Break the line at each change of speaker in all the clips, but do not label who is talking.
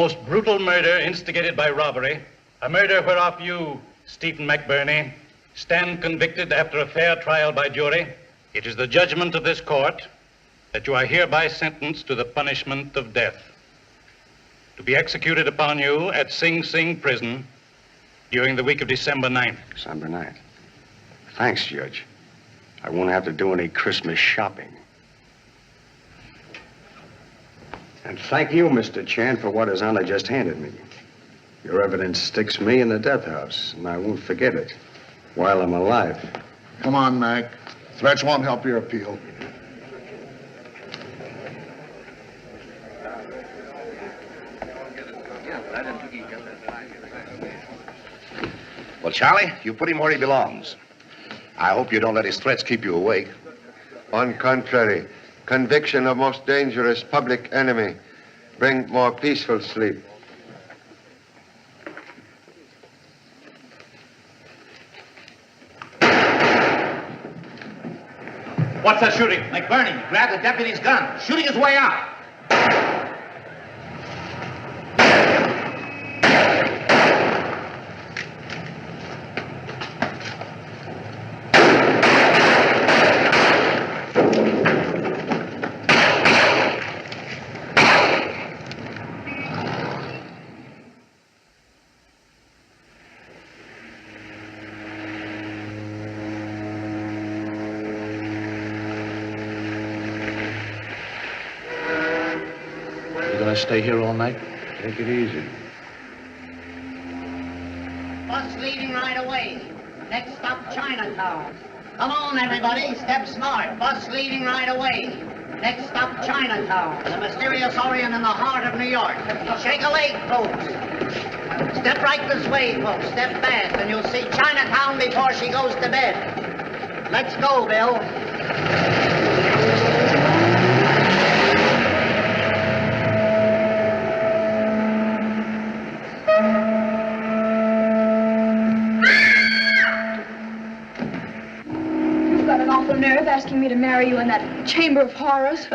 most brutal murder instigated by robbery, a murder whereof you, Stephen McBurney, stand convicted after a fair trial by jury, it is the judgment of this court that you are hereby sentenced to the punishment of death, to be executed upon you at Sing Sing Prison during the week of December 9th.
December 9th. Thanks, Judge. I won't have to do any Christmas shopping. And thank you, Mr. Chan, for what His Honor just handed me. Your evidence sticks me in the death house, and I won't forget it while I'm alive.
Come on, Mac. Threats won't help your appeal.
Well, Charlie, you put him where he belongs. I hope you don't let his threats keep you awake.
On contrary, conviction of most dangerous public enemy bring more peaceful sleep.
What's that shooting? McBurney grabbed the deputy's gun, shooting his way out.
Stay here all night?
Take it easy.
Bus leaving right away. Next stop, Chinatown. Come on, everybody. Step smart. Bus leaving right away. Next stop, Chinatown. The mysterious Orient in the heart of New York. Shake a leg, folks. Step right this way, folks. Step fast, and you'll see Chinatown before she goes to bed. Let's go, Bill.
Nerve asking me to marry you in that chamber of horrors.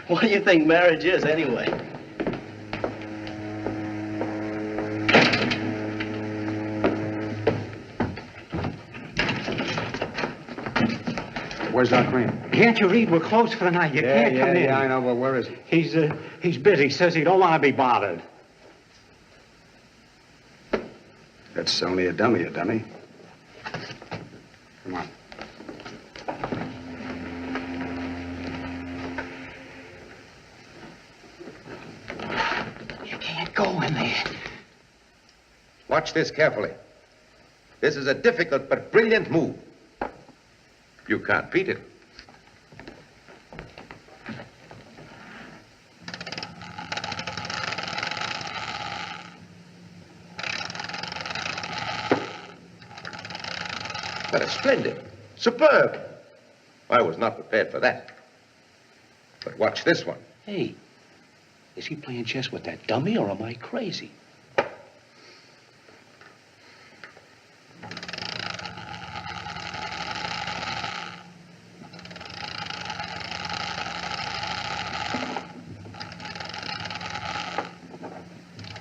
What do you think marriage is, anyway?
Where's Doc Green?
Can't you read? We're closed for the night. You can't come in.
Yeah, I know, but where is he?
He's busy. Says he don't want to be bothered.
That's only a dummy, Come on.
Go in there.
Watch this carefully. This is a difficult but brilliant move. You can't beat it. That is splendid. Superb. I was not prepared for that. But watch this one.
Hey, is he playing chess with that dummy, or am I crazy?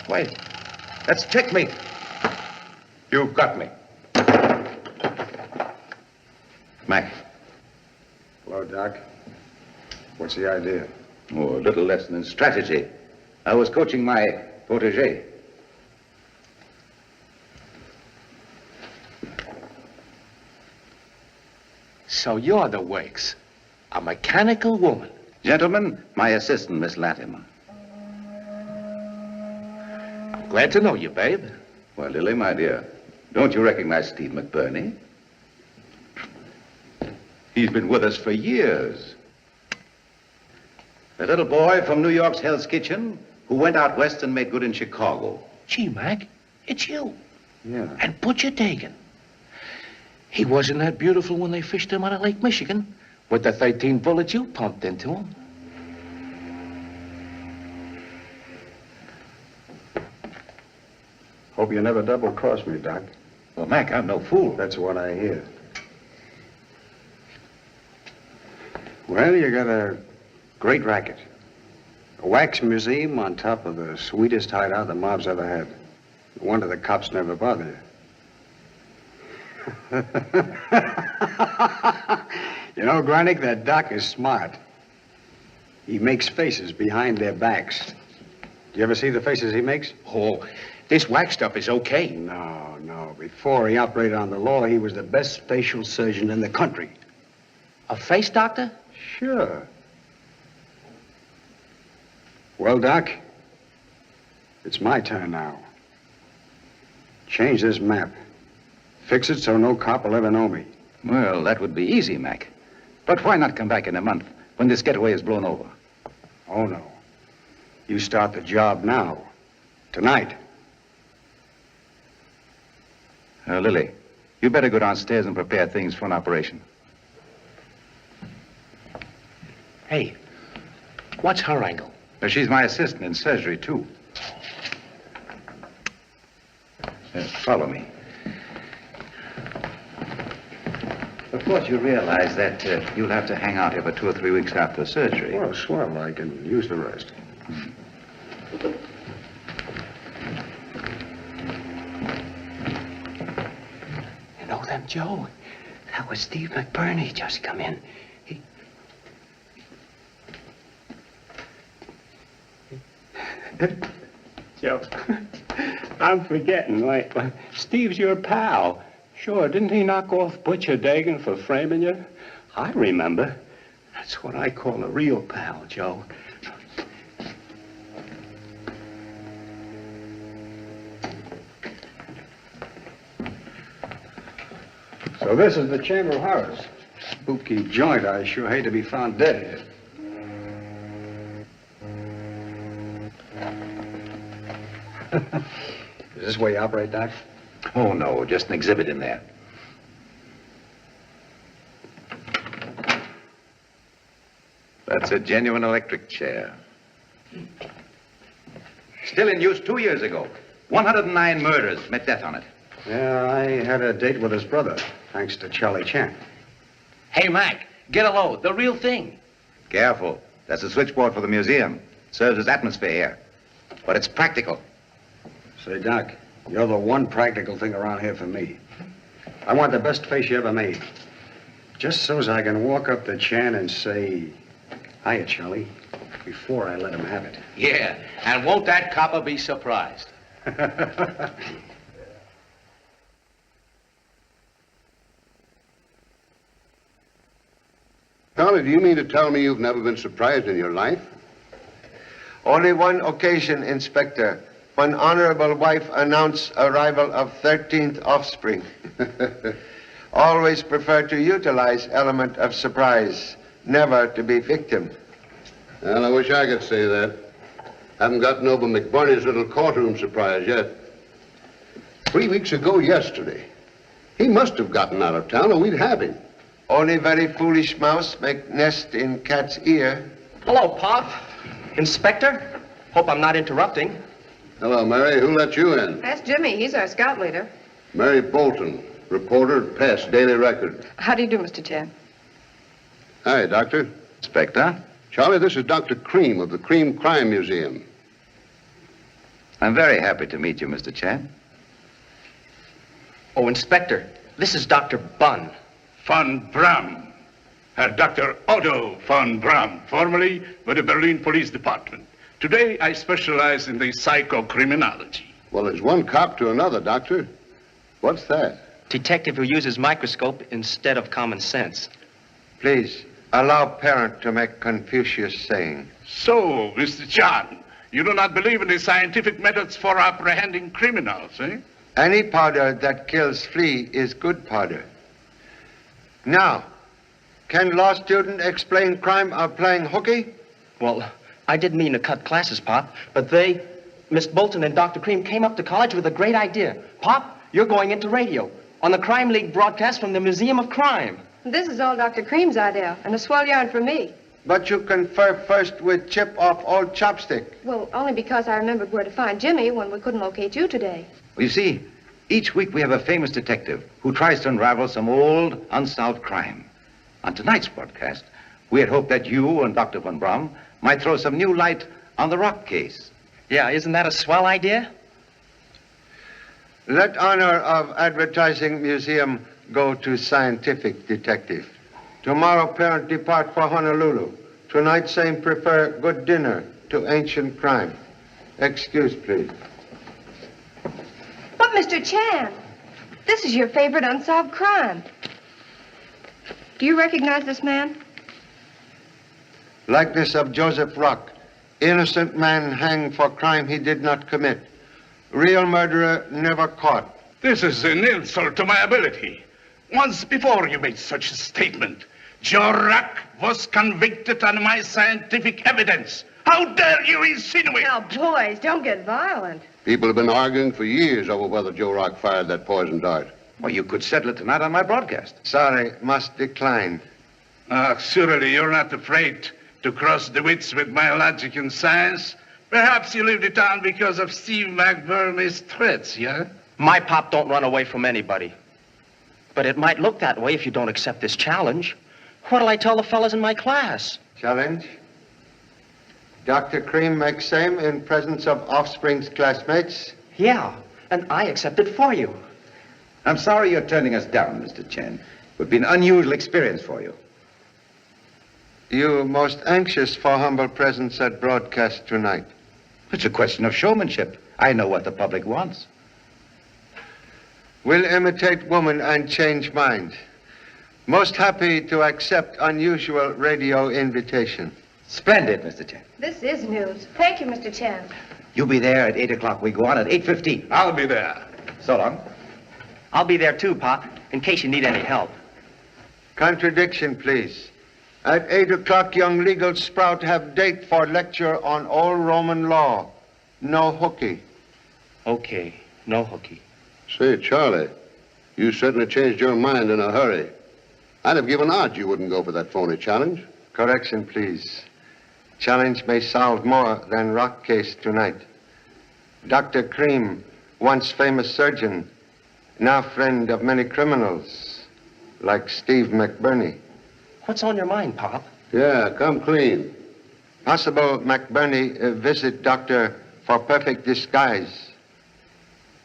Wait. That's checkmate. You've got me. Mac.
Hello, Doc. What's the idea?
Oh, a little lesson in strategy. I was coaching my protege.
So you're the Wakes, a mechanical woman.
Gentlemen, my assistant, Miss Latimer.
I'm glad to know you, babe.
Well, Lily, my dear, don't you recognize Steve McBurney? He's been with us for years. The little boy from New York's Hell's Kitchen who went out west and made good in Chicago.
Gee, Mac, it's you.
Yeah.
And put your taken. He wasn't that beautiful when they fished him out of Lake Michigan with the 13 bullets you pumped into him.
Hope you never double-cross me, Doc.
Well, Mac, I'm no fool.
That's what I hear. Well, you got a great racket. A wax museum on top of the sweetest hideout the mob's ever had. No wonder the cops never bother you. You know, Granick, that doc is smart. He makes faces behind their backs. Do you ever see the faces he makes?
Oh, this wax stuff is okay.
No. Before he operated on the law, he was the best facial surgeon in the country.
A face doctor?
Sure. Well, Doc, it's my turn now. Change this map. Fix it so no cop will ever know me.
Well, that would be easy, Mac. But why not come back in a month when this getaway is blown over?
Oh, no. You start the job now. Tonight.
Lily, you better go downstairs and prepare things for an operation.
Hey, what's her angle?
She's my assistant in surgery, too. Follow me. Of course, you realize that you'll have to hang out here for 2 or 3 weeks after surgery.
Well, swell. I can use the rest.
You know them, Joe? That was Steve McBurney just come in. Joe, I'm forgetting. Like, Steve's your pal. Sure, didn't he knock off Butcher Dagan for framing you? I remember. That's what I call a real pal, Joe.
So this is the Chamber of Horrors. Spooky joint. I sure hate to be found dead here. Is this where you operate, Doc?
Oh, no, just an exhibit in there. That's a genuine electric chair. Still in use 2 years ago. 109 murders met death on it.
Yeah, I had a date with his brother, thanks to Charlie Chan.
Hey, Mac, get a load. The real thing.
Careful. That's a switchboard for the museum. Serves as atmosphere here. But it's practical.
Say, Doc, you're the one practical thing around here for me. I want the best face you ever made. Just so's I can walk up to Chan and say, hiya, Charlie, before I let him have it.
Yeah, and won't that copper be surprised?
Toler, do you mean to tell me you've never been surprised in your life?
Only one occasion, Inspector, when honorable wife announced arrival of 13th offspring. Always prefer to utilize element of surprise, never to be victim.
Well, I wish I could say that. Haven't gotten over McBurney's little courtroom surprise yet. 3 weeks ago yesterday. He must have gotten out of town or we'd have him.
Only very foolish mouse make nest in cat's ear.
Hello, Pop. Inspector? Hope I'm not interrupting.
Hello, Mary. Who let you in?
That's Jimmy. He's our scout leader.
Mary Bolton, reporter at Pest Daily Record.
How do you do, Mr. Chan?
Hi, Doctor.
Inspector?
Charlie, this is Dr. Cream of the Cream Crime Museum.
I'm very happy to meet you, Mr. Chan.
Oh, Inspector, this is Dr. Bunn.
Von Braun. Herr Dr. Otto von Braun, formerly with the Berlin Police Department. Today, I specialize in the psychocriminology.
Well, there's one cop to another, Doctor. What's that?
Detective who uses microscope instead of common sense.
Please, allow parent to make Confucius saying.
So, Mr. Chan, you do not believe in the scientific methods for apprehending criminals, eh?
Any powder that kills flea is good powder. Now, can law student explain crime of playing hooky?
Well, I didn't mean to cut classes, Pop, but Miss Bolton and Dr. Cream came up to college with a great idea. Pop, you're going into radio on the Crime League broadcast from the Museum of Crime.
This is all Dr. Cream's idea, and a swell yarn for me.
But you confer first with Chip off old Chopstick.
Well, only because I remembered where to find Jimmy when we couldn't locate you today.
Well, you see, each week we have a famous detective who tries to unravel some old, unsolved crime. On tonight's broadcast, we had hoped that you and Dr. von Braun might throw some new light On the rock case.
Yeah, isn't that a swell idea?
Let honor of advertising museum go to scientific detective. Tomorrow, parent depart for Honolulu. Tonight, same prefer good dinner to ancient crime. Excuse, please.
But, Mr. Chan, this is your favorite unsolved crime. Do you recognize this man?
Likeness of Joseph Rock. Innocent man hanged for crime he did not commit. Real murderer never caught.
This is an insult to my ability. Once before you made such a statement. Joe Rock was convicted on my scientific evidence. How dare you insinuate?
Now, boys, don't get violent.
People have been arguing for years over whether Joe Rock fired that poison dart.
Well, you could settle it tonight on my broadcast.
Sorry, must decline.
Surely you're not afraid to cross the wits with my logic and science. Perhaps you leave the town because of Steve McBurney's threats, yeah?
My pop don't run away from anybody. But it might look that way if you don't accept this challenge. What'll I tell the fellas in my class?
Challenge? Dr. Cream makes same in presence of offspring's classmates?
Yeah, and I accept it for you.
I'm sorry you're turning us down, Mr. Chen. It would be an unusual experience for you.
You most anxious for humble presence at broadcast tonight?
It's a question of showmanship. I know what the public wants.
Will imitate woman and change mind. Most happy to accept unusual radio invitation.
Splendid, Mr. Chen.
This is news. Thank you, Mr. Chan.
You'll be there at 8 o'clock. We go on at 8:15.
I'll be there.
So long.
I'll be there too, Pop, in case you need any help.
Contradiction, please. At 8 o'clock, young legal sprout have date for lecture on old Roman law. No hooky.
Okay, no hooky.
Say, Charlie, you certainly changed your mind in a hurry. I'd have given odds you wouldn't go for that phony challenge.
Correction, please. Challenge may solve more than rock case tonight. Dr. Cream, once famous surgeon, now friend of many criminals, like Steve McBurney.
What's on your mind, Pop?
Yeah, come clean.
Possible McBurney visit doctor for perfect disguise.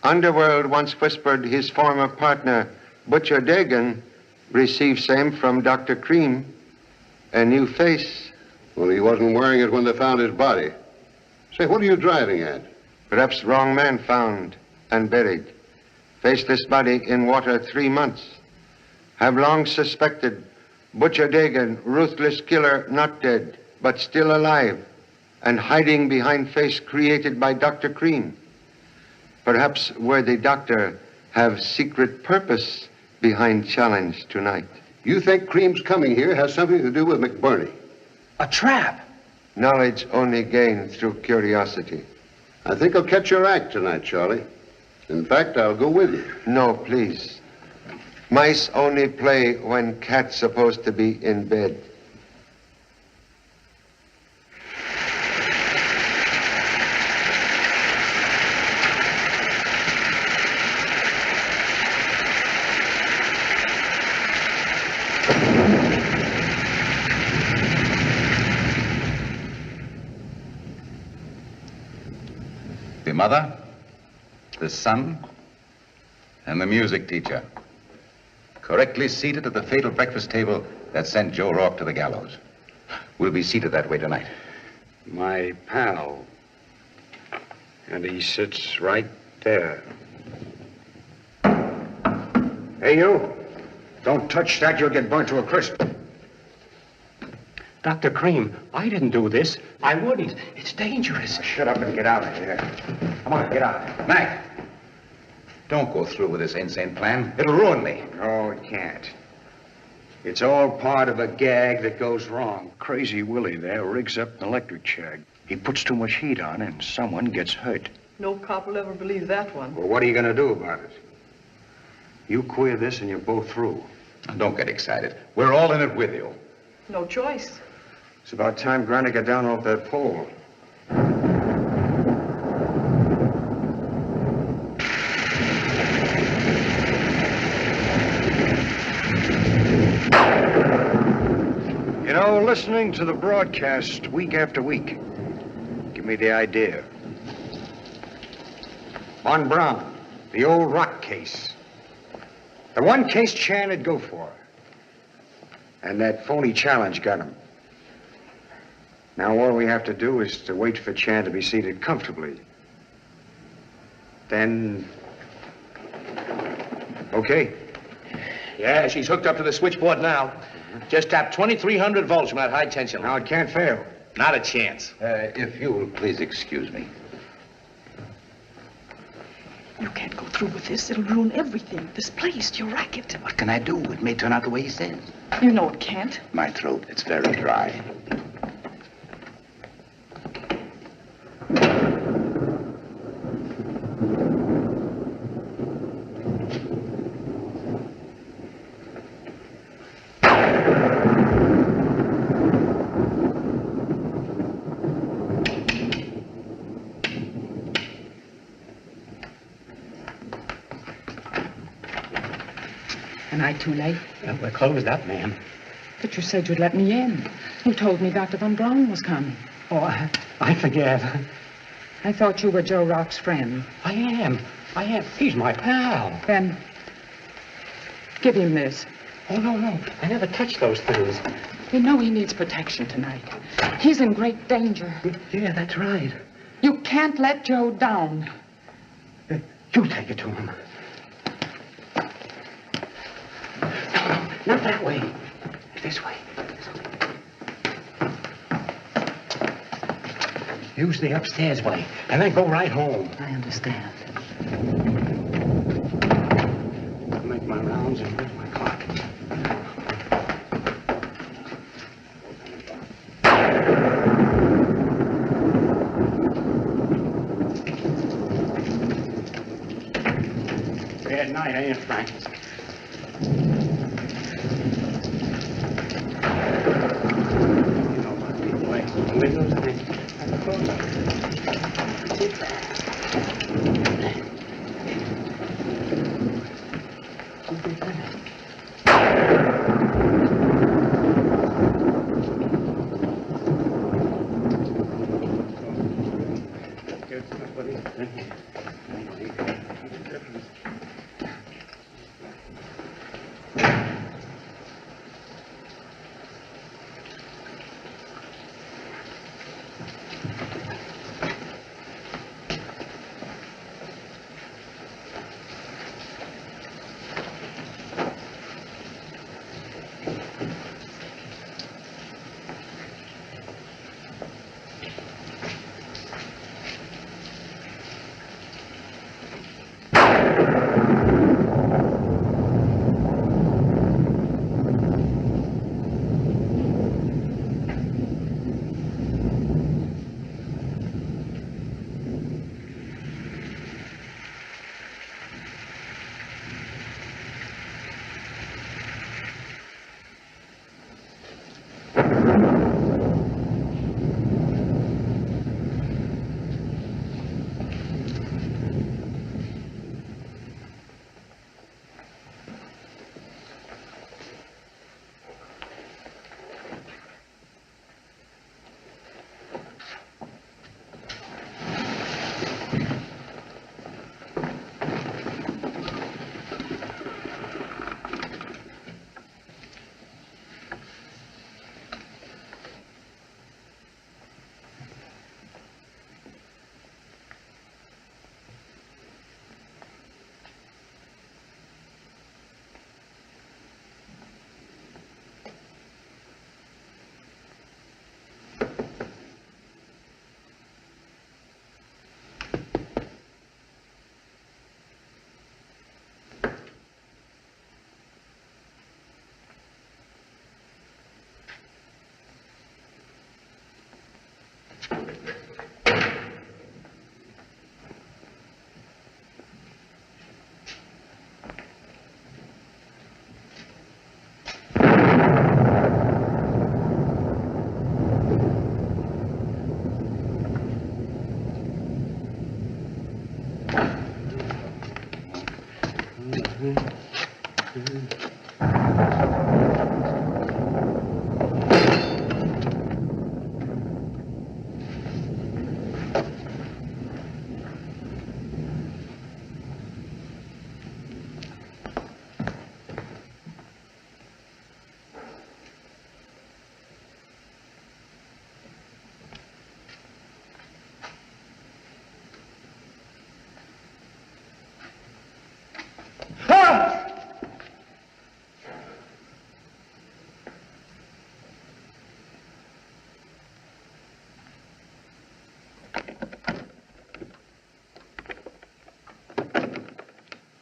Underworld once whispered his former partner, Butcher Dagan, received same from Dr. Cream. A new face.
Well, he wasn't wearing it when they found his body. Say, what are you driving at?
Perhaps wrong man found and buried. Faceless body in water 3 months. Have long suspected Butcher Dagan, ruthless killer, not dead, but still alive, and hiding behind face created by Dr. Cream. Perhaps worthy doctor have secret purpose behind challenge tonight.
You think Cream's coming here has something to do with McBurney?
A trap.
Knowledge only gained through curiosity.
I think I'll catch your act tonight, Charlie. In fact, I'll go with you.
No, please. Mice only play when cat's supposed to be in bed.
The mother, the son, and the music teacher. Correctly seated at the fatal breakfast table that sent Joe Rourke to the gallows. We'll be seated that way tonight.
My pal. And he sits right there. Hey, you. Don't touch that. You'll get burnt to a crisp.
Dr. Cream, I didn't do this. I wouldn't. It's dangerous.
Shut up and get out of here. Come on, get out.
Mac, don't go through with this insane plan. It'll ruin me.
No, it can't. It's all part of a gag that goes wrong. Crazy Willie there rigs up an electric shag. He puts too much heat on and someone gets hurt.
No cop will ever believe that one.
Well, what are you going to do about it? You queer this and you're both through.
Don't get excited. We're all in it with you.
No choice.
It's about time Granny got down off that pole. You know, listening to the broadcast week after week can Give me the idea. Von Braun, the old rock case. The one case Chan would go for. And that phony challenge got him. Now all we have to do is to wait for Chan to be seated comfortably. Then... Okay.
Yeah, she's hooked up to the switchboard now. Just tapped 2,300 volts from that high tension.
Now it can't fail.
Not a chance.
If you will please excuse me.
You can't go through with this. It'll ruin everything. This place, your racket.
What can I do? It may turn out the way he says.
You know it can't.
My throat, it's very dry.
Am I too late?
We're closed up, ma'am.
But you said you'd let me in. You told me Dr. Von Braun was coming.
Oh, I forget.
I thought you were Joe Rock's friend.
I am. He's my pal.
Then, give him this.
Oh, no. I never touched those things.
You know he needs protection tonight. He's in great danger.
Yeah, that's right.
You can't let Joe down.
You take it to him. Not that way. This way. Use the upstairs way, and then go right home.
I understand.
Make my rounds and where's my clock? Bad night, ain't it, Frank?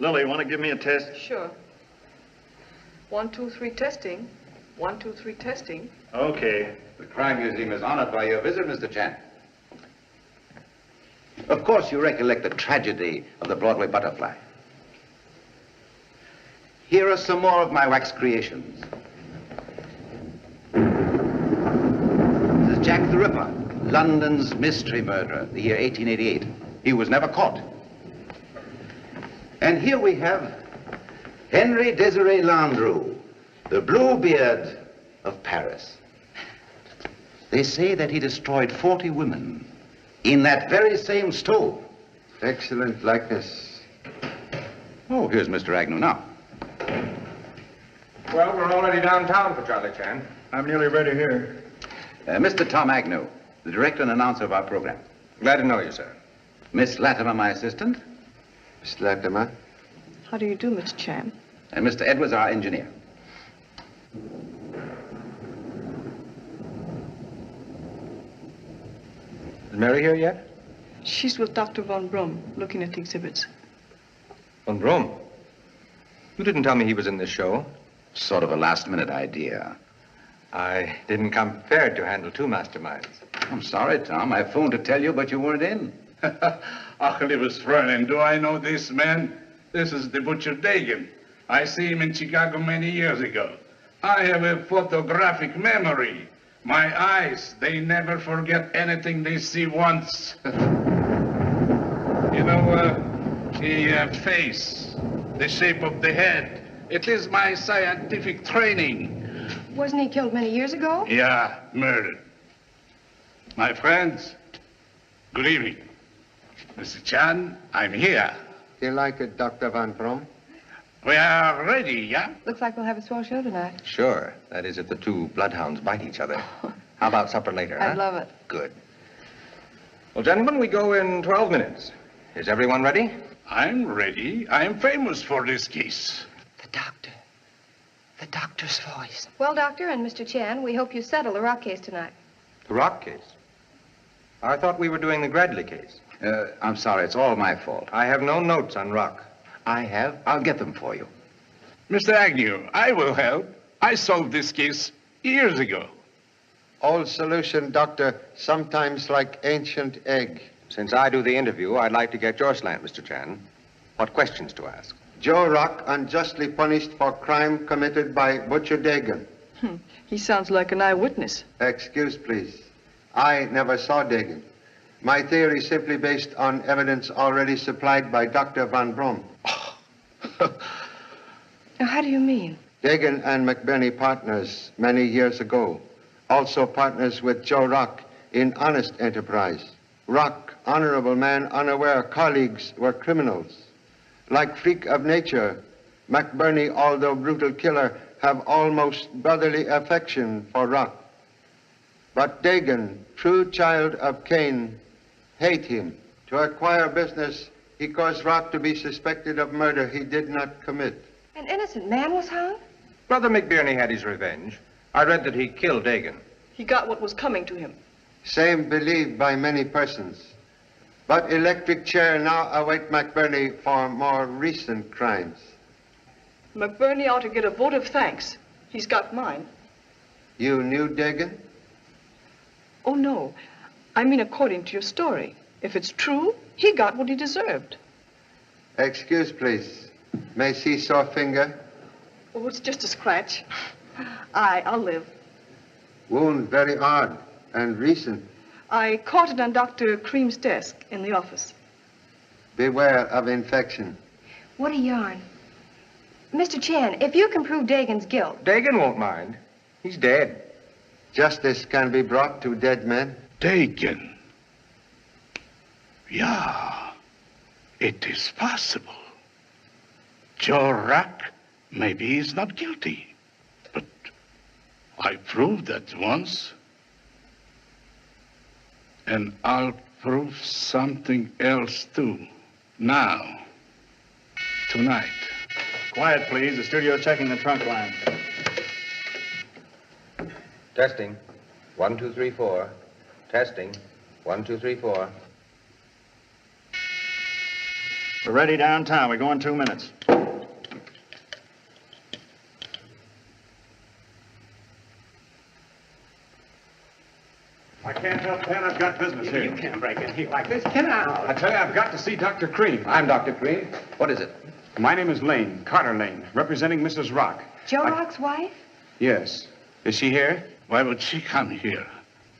Lily, want to give me a test?
Sure. 1, 2, 3, testing. 1, 2, 3, testing.
Okay.
The Crime Museum is honored by your visit, Mr. Chan. Of course, you recollect the tragedy of the Broadway butterfly. Here are some more of my wax creations. This is Jack the Ripper, London's mystery murderer, the year 1888. He was never caught. And here we have Henry Desiree Landru, the Bluebeard of Paris. They say that he destroyed 40 women in that very same stove.
Excellent likeness.
Oh, here's Mr. Agnew now.
Well, we're already downtown for Charlie Chan.
I'm nearly ready here.
Mr. Tom Agnew, the director and announcer of our program.
Glad to know you, sir.
Miss Latimer, my assistant.
Miss Latimer.
How do you do, Mr. Chan?
And Mr. Edwards, our engineer.
Is Mary here yet?
She's with Dr. Von Brum, looking at the exhibits.
Von Brum? You didn't tell me he was in this show.
Sort of a last-minute idea.
I didn't come prepared to handle two masterminds.
I'm sorry, Tom. I phoned to tell you, but you weren't in.
Ach, liebes Fräulein, do I know this man? This is the butcher Dagan. I see him in Chicago many years ago. I have a photographic memory. My eyes, they never forget anything they see once. You know, the face, the shape of the head. It is my scientific training.
Wasn't he killed many years ago?
Yeah, murdered. My friends, good evening. Mr. Chan, I'm here.
You like it, Dr. Von Brum?
We are ready, yeah?
Looks like we'll have a swell show tonight.
Sure. That is if the two bloodhounds bite each other. How about supper later, huh?
I'd love it.
Good. Well, gentlemen, we go in 12 minutes. Is everyone ready?
I'm ready. I'm famous for this case.
The doctor's voice. Well, Doctor and Mr. Chan, we hope you settle the rock case tonight.
The Rock case? I thought we were doing the Gradley case.
I'm sorry. It's all my fault.
I have no notes on Rock.
I have. I'll get them for you.
Mr. Agnew, I will help. I solved this case years ago.
Old solution, Doctor, sometimes like ancient egg.
Since I do the interview, I'd like to get your slant, Mr. Chan. What questions to ask?
Joe Rock unjustly punished for crime committed by Butcher Dagan.
He sounds like an eyewitness.
Excuse, please. I never saw Dagan. My theory is simply based on evidence already supplied by Dr. Von Brum.
Now, how do you mean?
Dagan and McBurney partners many years ago. Also partners with Joe Rock in honest enterprise. Rock, honorable man, unaware colleagues were criminals. Like freak of nature, McBurney, although brutal killer, have almost brotherly affection for Rock. But Dagan, true child of Cain, hate him. To acquire business, he caused Rock to be suspected of murder he did not commit.
An innocent man was hung?
Brother McBurney had his revenge. I read that he killed Dagan.
He got what was coming to him.
Same believed by many persons. But electric chair now await McBurney for more recent crimes.
McBurney ought to get a vote of thanks. He's got mine.
You knew Dagan?
Oh, no. I mean, according to your story. If it's true, he got what he deserved.
Excuse, please. May see sore finger?
Oh, it's just a scratch. I'll live.
Wound very odd and recent.
I caught it on Dr. Cream's desk in the office.
Beware of infection.
What a yarn. Mr. Chan, if you can prove Dagan's guilt...
Dagan won't mind. He's dead.
Justice can be brought to dead men.
Dagan. Yeah, it is possible. Joe Rack, maybe he's not guilty. But I proved that once. And I'll prove something else, too. Now. Tonight.
Quiet, please. The studio's checking the trunk line.
Testing. 1, 2, 3, 4. Testing. 1, 2, 3, 4.
We're ready downtown. We go in 2 minutes.
I can't help that. I've got business here.
You can't break in here like this. Get out.
I tell you, I've got to see Dr. Cream.
I'm Dr. Cream. What is it?
My name is Lane, Carter Lane, representing Mrs. Rock.
Joe Rock's wife?
Yes. Is she here?
Why would she come here?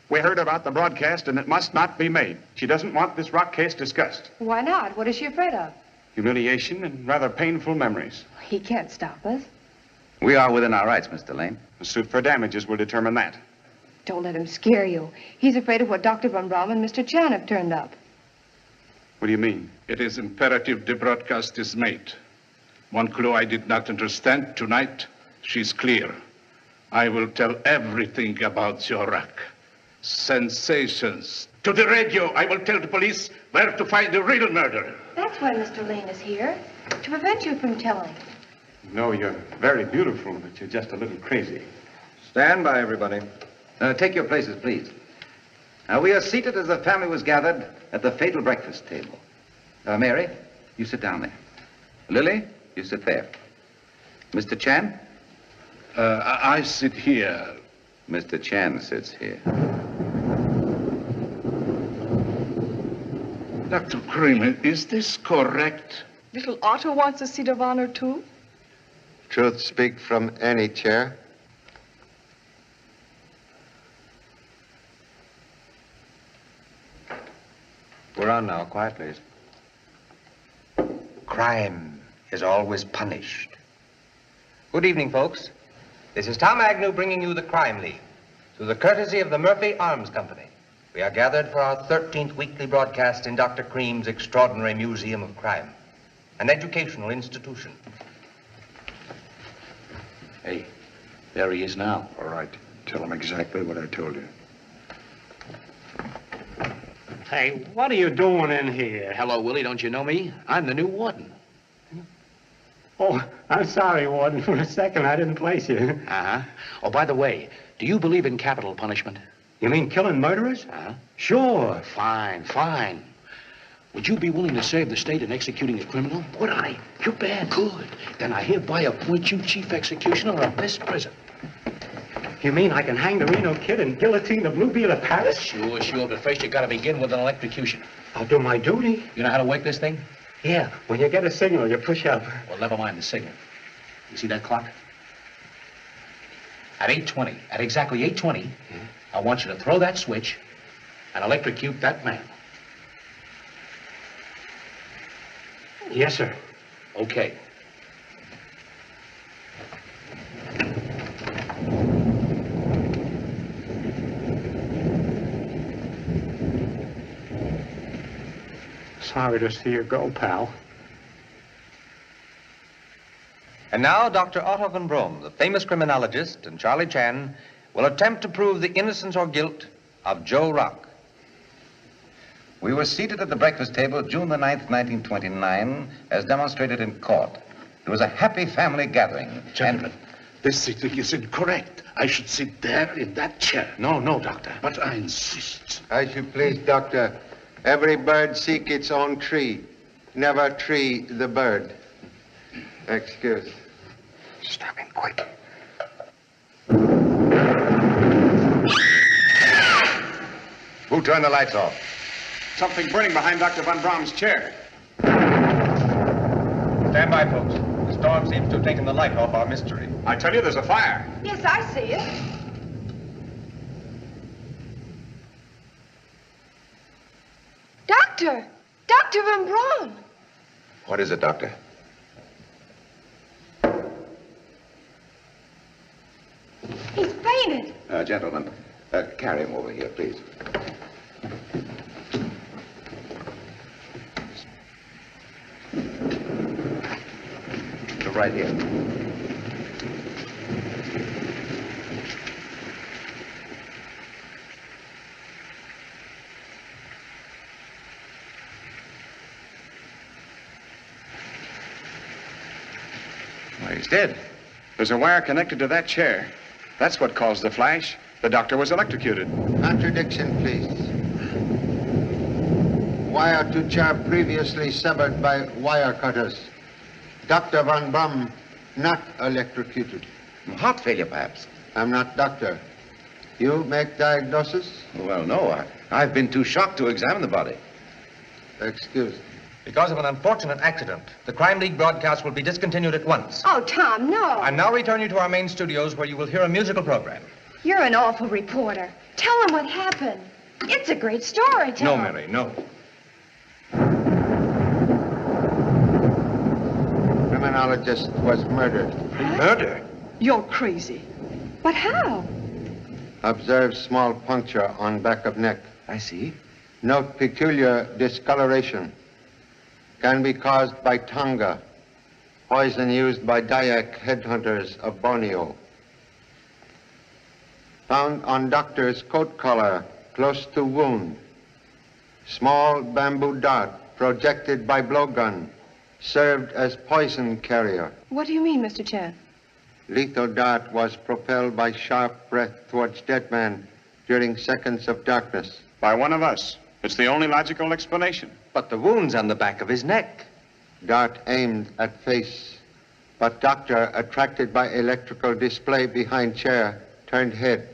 We heard about the broadcast, and it must not be made. She doesn't want this Rock case discussed.
Why not? What is she afraid of?
Humiliation and rather painful memories.
He can't stop us.
We are within our rights, Mr. Lane.
The suit for damages will determine that.
Don't let him scare you. He's afraid of what Dr. Von Braun and Mr. Chan have turned up.
What do you mean?
It is imperative the broadcast is made. One clue I did not understand tonight, she's clear. I will tell everything about Jorak. Sensations. To the radio, I will tell the police where to find the real murderer.
That's why Mr. Lane is here, to prevent you from telling.
No, you're very beautiful, but you're just a little crazy.
Stand by, everybody.
Take your places, please. We are seated as the family was gathered at the fatal breakfast table. Mary, you sit down there. Lily, you sit there. Mr. Chan?
I sit here.
Mr. Chan sits here.
Dr. Cream, is this correct?
Little Otto wants a seat of honor, too?
Truth speak from any chair.
We're on now. Quiet, please. Crime is always punished. Good evening, folks. This is Tom Agnew bringing you the Crime League through the courtesy of the Murphy Arms Company. We are gathered for our 13th weekly broadcast in Dr. Cream's extraordinary Museum of Crime, an educational institution.
Hey, there he is now.
All right. Tell him exactly what I told you.
Hey, what are you doing in here?
Hello, Willie. Don't you know me? I'm the new warden.
Oh, I'm sorry, Warden. For a second, I didn't place you.
Uh-huh. Oh, by the way, do you believe in capital punishment?
You mean killing murderers?
Uh-huh.
Sure.
Fine, fine. Would you be willing to save the state in executing a criminal? Would I? You're bad. Good. Then I hereby appoint you chief executioner of this prison.
You mean I can hang the Reno kid and guillotine the Bluebeard of Paris?
Sure, sure. But first you gotta begin with an electrocution.
I'll do my duty.
You know how to work this thing?
Yeah, when you get a signal, you push up.
Well, never mind the signal. You see that clock? At 8:20, at exactly 8:20, I want you to throw that switch and electrocute that man.
Yes, sir.
Okay.
Sorry to see you go, pal.
And now, Dr. Otto von Braun, the famous criminologist, and Charlie Chan will attempt to prove the innocence or guilt of Joe Rock.
We were seated at the breakfast table June the 9th, 1929, as demonstrated in court. It was a happy family gathering.
Gentlemen, this sitting is incorrect. I should sit there in that chair.
No, doctor.
But I insist.
As you please, Doctor. Every bird seek its own tree. Never tree the bird. Excuse.
Stop him, quick.
Who turned the lights off?
Something burning behind Dr. Von Braun's chair.
Stand by, folks. The storm seems to have taken the light off our mystery.
I tell you, there's a fire.
Yes, I see it. Doctor! Dr. Von Braun!
What is it, Doctor?
He's fainted.
Gentlemen, carry him over here, please. Right here. Well, he's dead.
There's a wire connected to that chair. That's what caused the flash. The doctor was electrocuted.
Contradiction, please. Wire to chair previously severed by wire cutters. Dr. Van Brum, not electrocuted.
Heart failure, perhaps.
I'm not doctor. You make diagnosis?
Well, no. I've been too shocked to examine the body.
Excuse me.
Because of an unfortunate accident, the Crime League broadcast will be discontinued at once.
Oh, Tom, no.
I'm now returning you to our main studios where you will hear a musical program.
You're an awful reporter. Tell him what happened. It's a great story, Tom.
No, Mary, no.
Criminologist was murdered.
Murder?
You're crazy.
But how?
Observe small puncture on back of neck.
I see.
Note peculiar discoloration. Can be caused by tonga, poison used by Dayak headhunters of Borneo. Found on doctor's coat collar, close to wound. Small bamboo dart projected by blowgun, served as poison carrier.
What do you mean, Mr. Chan?
Lethal dart was propelled by sharp breath towards dead man during seconds of darkness.
By one of us. It's the only logical explanation.
But the wound's on the back of his neck.
Dart aimed at face, but doctor, attracted by electrical display behind chair, turned head,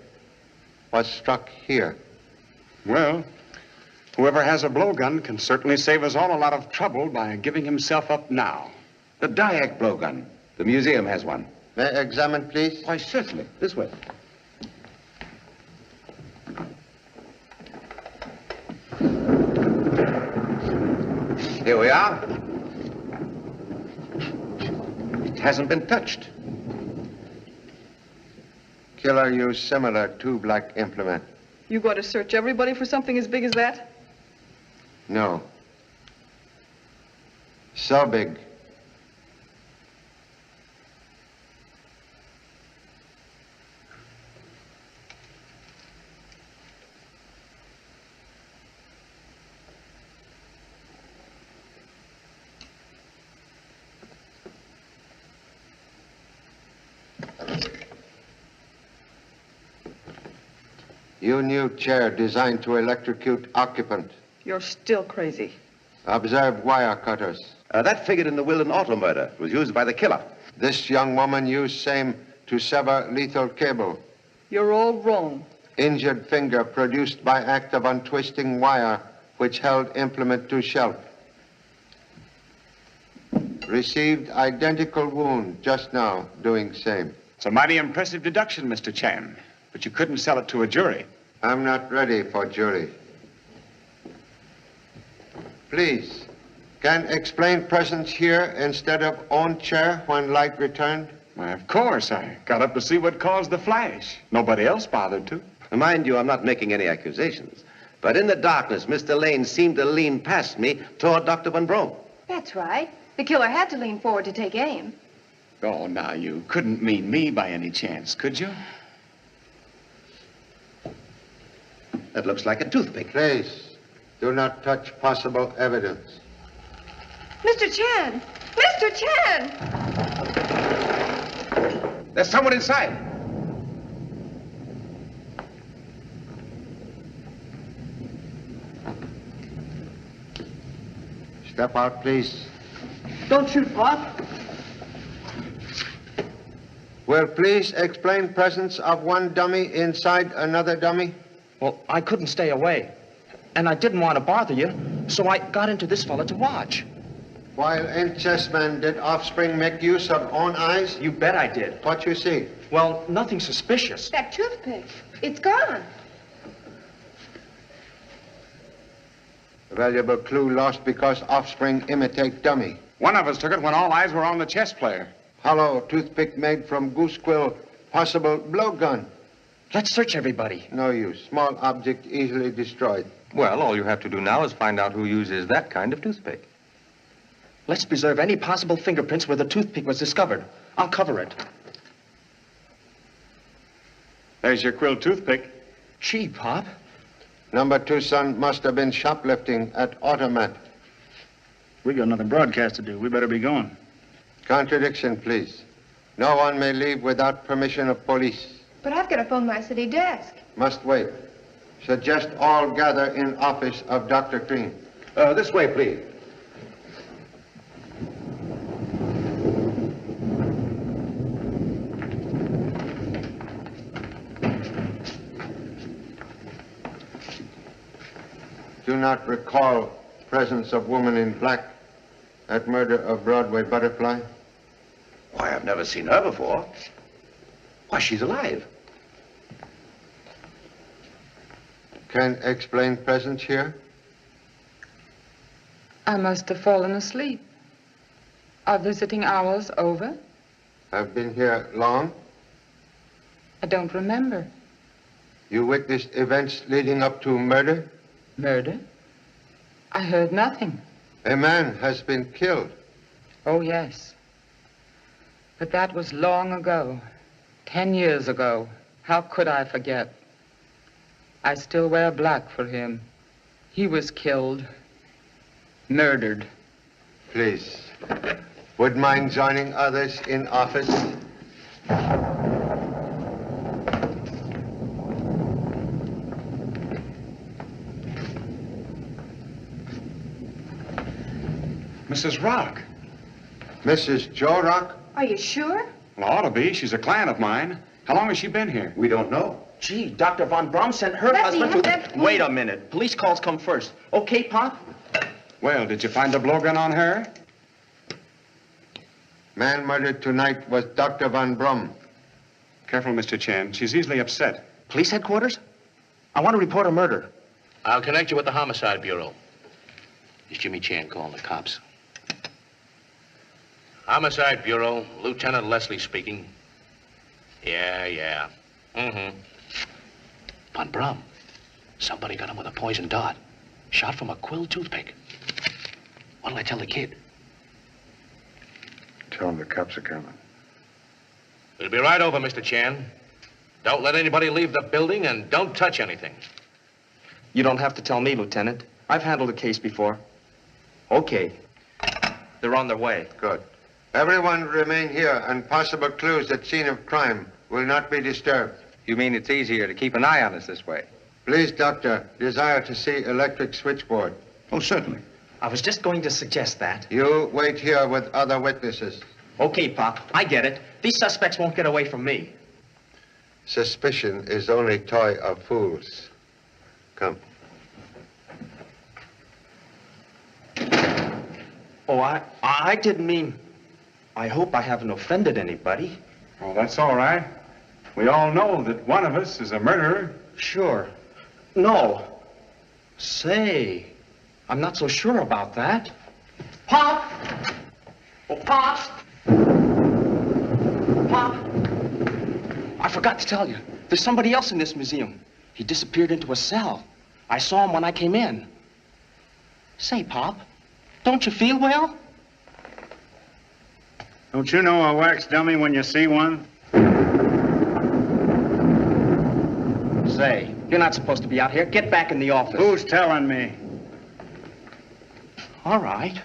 was struck here.
Well, whoever has a blowgun can certainly save us all a lot of trouble by giving himself up now.
The Dayak blowgun. The museum has one.
May I examine, please?
Why, certainly. This way. Here we are. It hasn't been touched.
Killer used similar tube-like implement.
You going to search everybody for something as big as that?
No. So big. You new chair designed to electrocute occupant.
You're still crazy.
Observe wire cutters.
That figured in the Wilden auto murder. It was used by the killer.
This young woman used same to sever lethal cable.
You're all wrong.
Injured finger produced by act of untwisting wire which held implement to shelf. Received identical wound just now, doing same.
It's a mighty impressive deduction, Mr. Chan. But you couldn't sell it to a jury.
I'm not ready for jury. Please, can explain presence here instead of on chair when light returned?
Why, of course. I got up to see what caused the flash. Nobody else bothered to.
Mind you, I'm not making any accusations. But in the darkness, Mr. Lane seemed to lean past me toward Dr. Van Brom.
That's right. The killer had to lean forward to take aim.
Oh, now, you couldn't mean me by any chance, could you?
That looks like a toothpick.
Please, do not touch possible evidence.
Mr. Chan! Mr. Chan!
There's someone inside.
Step out, please.
Don't shoot, Pop.
Will please explain presence of one dummy inside another dummy?
Well, I couldn't stay away. And I didn't want to bother you, so I got into this fella to watch.
While in chessmen, did offspring make use of own eyes?
You bet I did.
What you see?
Well, nothing suspicious.
That toothpick. It's gone.
A valuable clue lost because offspring imitate dummy.
One of us took it when all eyes were on the chess player.
Hollow toothpick made from goose quill. Possible blowgun.
Let's search everybody.
No use. Small object easily destroyed.
Well, all you have to do now is find out who uses that kind of toothpick.
Let's preserve any possible fingerprints where the toothpick was discovered. I'll cover it.
There's your quill toothpick.
Gee, Pop.
Number 2 son must have been shoplifting at Automat.
We got another broadcast to do. We better be going.
Contradiction, please. No one may leave without permission of police.
But I've got to phone my city desk.
Must wait. Suggest all gather in office of Dr. Cream.
This way, please.
Do not recall presence of woman in black at murder of Broadway Butterfly?
Why, I've never seen her before. Why, she's alive.
Can explain presence here?
I must have fallen asleep. Are visiting hours over?
Have been here long?
I don't remember.
You witnessed events leading up to murder?
Murder? I heard nothing.
A man has been killed.
Oh, yes. But that was long ago. 10 years ago. How could I forget? I still wear black for him. He was killed. Murdered.
Please. Would mind joining others in office?
Mrs. Rock.
Mrs. Joe Rock?
Are you sure?
Well, ought to be. She's a client of mine. How long has she been here?
We don't know. Gee, Dr. Von Braun sent her
Let me
husband
have
to...
that phone.
Wait a minute. Police calls come first. Okay, Pop?
Well, did you find the blowgun on her?
Man murdered tonight was Dr. Von Braun.
Careful, Mr. Chen. She's easily upset.
Police headquarters? I want to report a murder.
I'll connect you with the Homicide Bureau. It's Jimmy Chan calling the cops. Homicide Bureau, Lieutenant Leslie speaking. Yeah. Mm-hmm. Von Braun. Somebody got him with a poison dart. Shot from a quill toothpick. What'll I tell the kid?
Tell him the cops are coming.
We'll be right over, Mr. Chan. Don't let anybody leave the building and don't touch anything.
You don't have to tell me, Lieutenant. I've handled a case before. Okay. They're on their way.
Good. Everyone remain here, and possible clues at scene of crime will not be disturbed.
You mean it's easier to keep an eye on us this way?
Please, Doctor, desire to see electric switchboard.
Oh, certainly.
I was just going to suggest that.
You wait here with other witnesses.
Okay, Pop. I get it. These suspects won't get away from me.
Suspicion is only toy of fools. Come.
Oh, I didn't mean... I hope I haven't offended anybody.
Oh, that's all right. We all know that one of us is a murderer.
Sure. No. Say, I'm not so sure about that. Pop! Oh, Pop! Pop! I forgot to tell you. There's somebody else in this museum. He disappeared into a cell. I saw him when I came in. Say, Pop, don't you feel well?
Don't you know a wax dummy when you see one?
Say, you're not supposed to be out here. Get back in the office.
Who's telling me?
All right.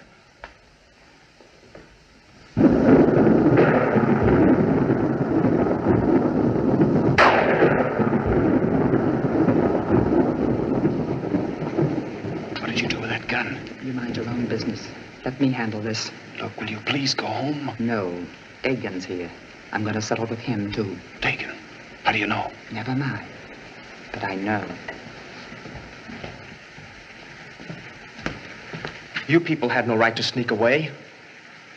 What did you do with that gun?
You mind your own business. Let me handle this.
Look, will you please go home?
No. Dagan's here. I'm going to settle with him, too.
Dagan? How do you know?
Never mind. But I know.
You people had no right to sneak away.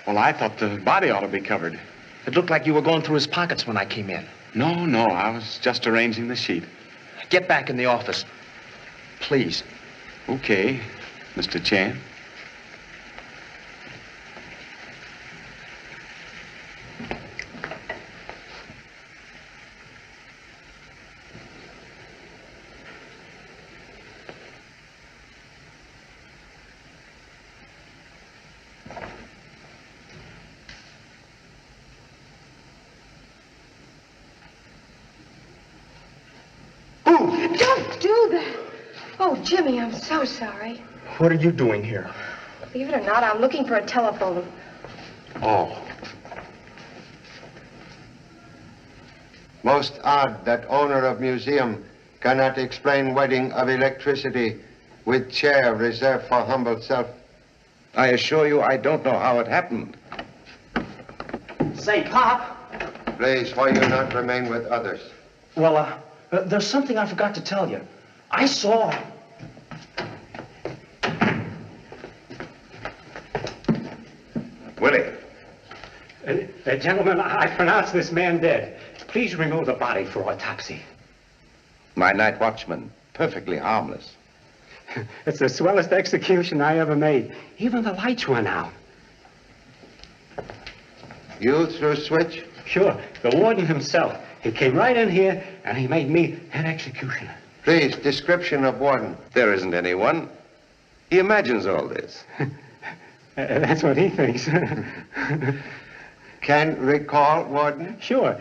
Well, I thought the body ought to be covered.
It looked like you were going through his pockets when I came in.
No, I was just arranging the sheet.
Get back in the office. Please.
Okay, Mr. Chan.
Don't do that. Oh, Jimmy, I'm so sorry.
What are you doing here?
Believe it or not, I'm looking for a telephone.
Oh.
Most odd that owner of museum cannot explain wedding of electricity with chair reserved for humble self.
I assure you I don't know how it happened.
Say, Pop.
Please, why you not remain with others?
Well, there's something I forgot to tell you. I saw...
Willie.
Gentlemen, I pronounce this man dead. Please remove the body for autopsy.
My night watchman, perfectly harmless.
It's the swellest execution I ever made. Even the lights went out.
You threw a switch?
Sure. The warden himself. He came right in here, and he made me head executioner.
Please, description of warden.
There isn't anyone. He imagines all this.
That's what he thinks.
Can recall, warden?
Sure.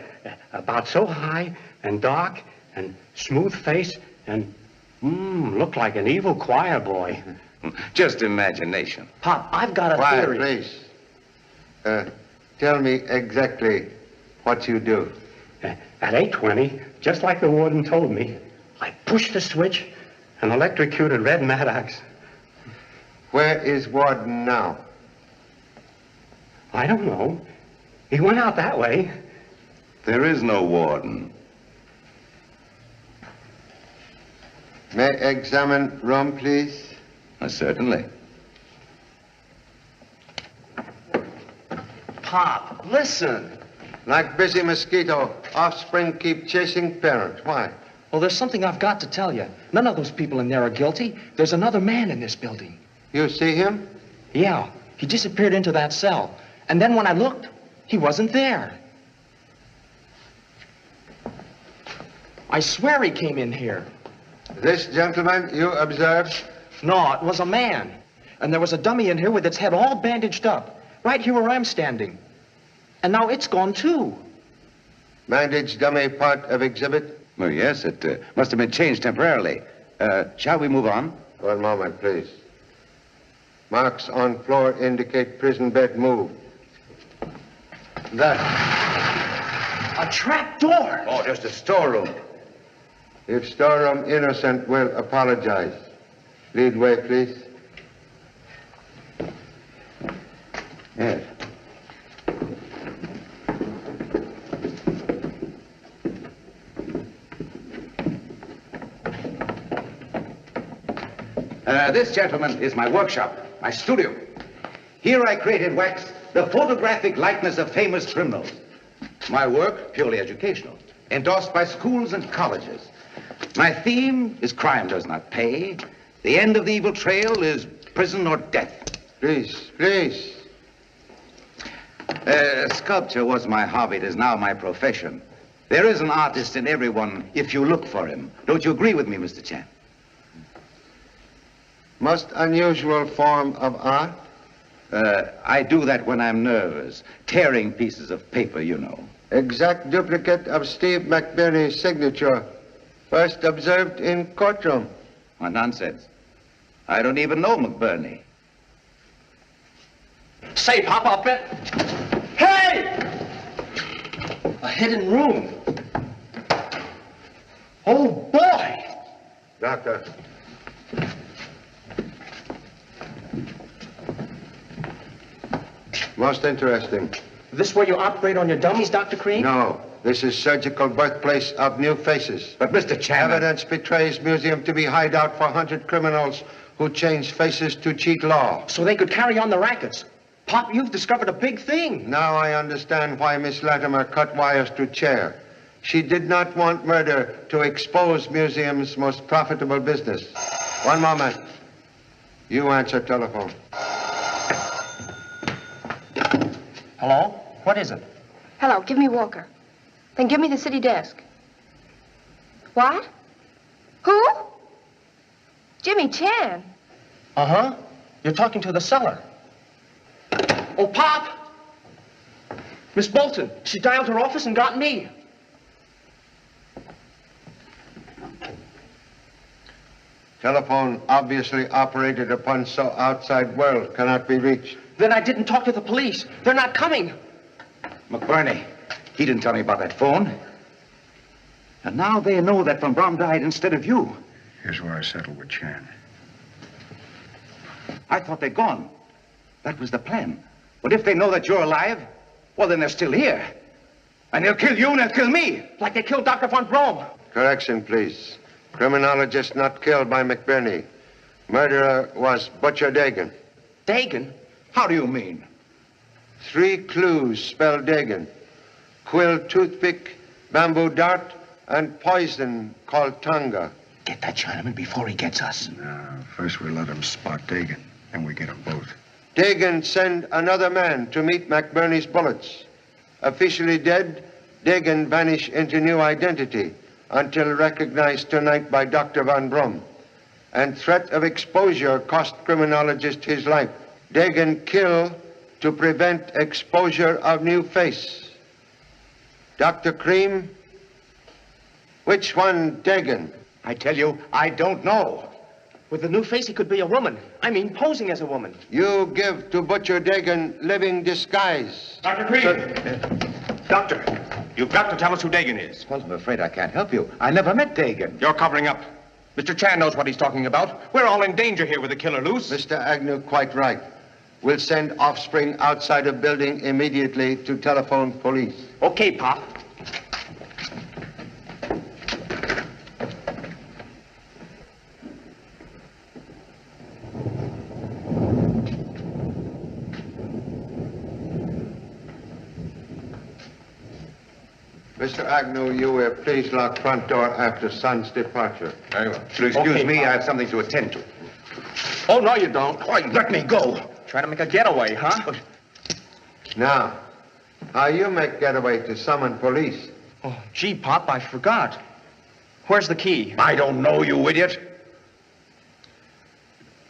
About so high and dark and smooth face and looked like an evil choir boy.
Just imagination.
Pop, I've got a
Quiet,
theory.
Please. Tell me exactly what you do.
At 8:20, just like the warden told me, I pushed the switch and electrocuted Red Maddox.
Where is warden now?
I don't know. He went out that way.
There is no warden.
May I examine room, please?
Certainly.
Pop, listen.
Like busy mosquito, offspring keep chasing parent. Why?
Well, there's something I've got to tell you. None of those people in there are guilty. There's another man in this building.
You see him?
Yeah, he disappeared into that cell. And then when I looked, he wasn't there. I swear he came in here.
This gentleman you observed?
No, it was a man. And there was a dummy in here with its head all bandaged up, right here where I'm standing. And now it's gone too.
Bandaged dummy part of exhibit?
Oh, yes, it must have been changed temporarily. Shall we move on?
One moment, please. Marks on floor indicate prison bed moved. That.
A trap door.
Oh, just a storeroom.
If storeroom innocent will apologize. Lead way, please.
Yes. This, gentlemen, is my workshop, my studio. Here I create in wax the photographic likeness of famous criminals. My work, purely educational, endorsed by schools and colleges. My theme is crime does not pay. The end of the evil trail is prison or death.
Please, please.
Sculpture was my hobby. It is now my profession. There is an artist in everyone if you look for him. Don't you agree with me, Mr. Chan?
Most unusual form of art?
I do that when I'm nervous. Tearing pieces of paper, you know.
Exact duplicate of Steve McBurney's signature. First observed in courtroom.
What nonsense. I don't even know McBurney.
Say, Pop, I'll bet. Hey! A hidden room. Oh, boy!
Doctor. Most interesting.
This where you operate on your dummies, Dr. Cream?
No. This is surgical birthplace of new faces.
But, Mr. Chan...
Evidence betrays museum to be hideout for 100 criminals who change faces to cheat law.
So they could carry on the rackets. Pop, you've discovered a big thing.
Now I understand why Miss Latimer cut wires to chair. She did not want murder to expose museum's most profitable business. One moment. You answer telephone.
Hello? What is it?
Hello, give me Walker. Then give me the city desk. What? Who? Jimmy Chan.
Uh-huh. You're talking to the cellar. Oh, Pop! Miss Bolton. She dialed her office and got me.
Telephone obviously operated upon so outside world cannot be reached.
Then I didn't talk to the police. They're not coming.
McBurney, he didn't tell me about that phone. And now they know that Von Braun died instead of you.
Here's where I settled with Chan.
I thought they'd gone. That was the plan. But if they know that you're alive, well, then they're still here. And they'll kill you and they'll kill me.
Like they killed Dr. von Braun.
Correction, please. Criminologist not killed by McBurney. Murderer was Butcher Dagan.
Dagan?
How do you mean?
3 clues spell Dagan. Quill toothpick, bamboo dart, and poison called Tonga.
Get that Chinaman before he gets us.
No, first we let him spot Dagan, and we get them both.
Dagan send another man to meet McBurney's bullets. Officially dead, Dagan vanish into new identity until recognized tonight by Dr. Van Brum. And threat of exposure cost criminologist his life. Dagan kill to prevent exposure of new face. Dr. Cream, which one Dagan?
I tell you, I don't know. With the new face, he could be a woman. I mean, posing as a woman.
You give to Butcher Dagan living disguise.
Dr. Cream! Doctor, you've got to tell us who Dagan is.
Well, I'm afraid I can't help you. I never met Dagan.
You're covering up. Mr. Chan knows what he's talking about. We're all in danger here with the killer loose.
Mr. Agnew, quite right. We'll send offspring outside of building immediately to telephone police.
Okay, Pop.
Mr. Agnew, you will please lock front door after son's departure.
Very well. If you'll excuse me, I have something to attend to.
Oh, no, you don't.
Why, let me go.
Trying to make a getaway, huh?
Now, how you make getaway to summon police?
Oh, gee, Pop, I forgot. Where's the key?
I don't know, you idiot.